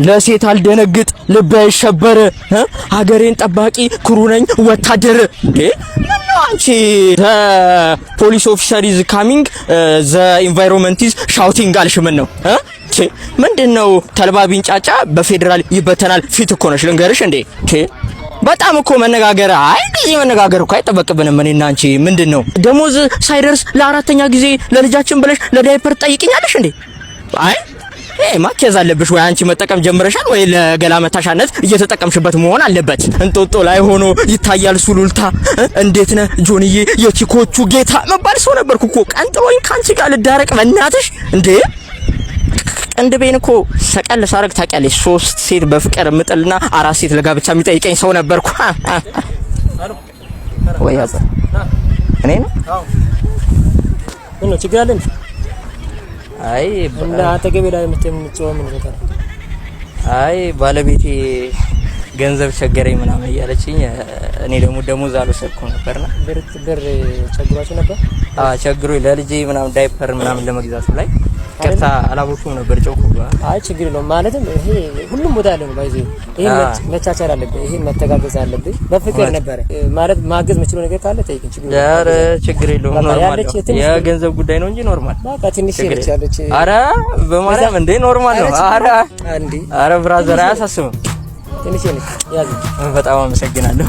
ለሴት አልደነግጥ ልብ አይሸበር ሀገሬን ጠባቂ ክሩ ነኝ ወታደር ምነው አንቺ ፖሊስ ኦፊሰር ኢዝ ካሚንግ ዘ ኢንቫይሮንመንት ኢዝ ሻውቲንግ አልሽ ምን ነው ምንድነው ተልባ ቢንጫጫ በፌደራል ይበተናል ፊት እኮ ነሽ ልንገርሽ እንዴ በጣም እኮ መነጋገር እንደዚህ መነጋገር እኮ አይጠበቅብንም እኔና አንቺ ምንድነው ደሞዝ ሳይደርስ ለአራተኛ ጊዜ ለልጃችን ብለሽ ለዳይፐር ጠይቂኛለሽ እንዴ ማኪያዝ አለብሽ ወይ አንቺ መጠቀም ጀምረሻል ወይ ለገላ መታሻነት እየተጠቀምሽበት መሆን አለበት እንጦጦ ላይ ሆኖ ይታያል ሱሉልታ እንዴት ነህ ጆንዬ የቺኮቹ ጌታ መባል ሰው ነበርኩ እኮ ቀንጥሎኝ ካንቺ ጋር ልዳረቅ በእናትሽ እንዴ እንደቤን እኮ ሰቀል ሳረግ ታውቂያለሽ 3 ሴት በፍቅር ምጥልና 4 ሴት ለጋብቻ የሚጠይቀኝ ሰው ነበርኩ ወይ ያዛ እኔ ነው ምን ነው ችግር አለ አይ እና አጠገቤ ላይ የምትጨው ምን ነገር አይ ባለቤቴ ገንዘብ ቸገረኝ ምናምን እያለችኝ እኔ ደግሞ ደሞዝ አልወሰድኩም ነበርና ብር ቸግሯችሁ ነበር ቸግሮኝ ለልጄ ምናምን ዳይፐር ምናምን ለመግዛት ላይ ከታ አላቦኩም ነበር ጮኩ አይ ችግር ነው ማለትም ይሄ ሁሉም ቦታ ያለው ነው ባይዘ ይሄ መቻቻል አለበት ይሄ መተጋገዝ አለበት በፍቅር ነበር ማለት ማገዝ የምችለው ነገር ካለ ጠይቅኝ ችግር ዳር ችግር የለውም ኖርማል የገንዘብ ጉዳይ ነው እንጂ ኖርማል በቃ ትንሽ ይልቻለች አረ በማርያም እንዴ ኖርማል ነው አረ ብራዘር አያሳስብም ትንሽ ያዝ በጣም አመሰግናለሁ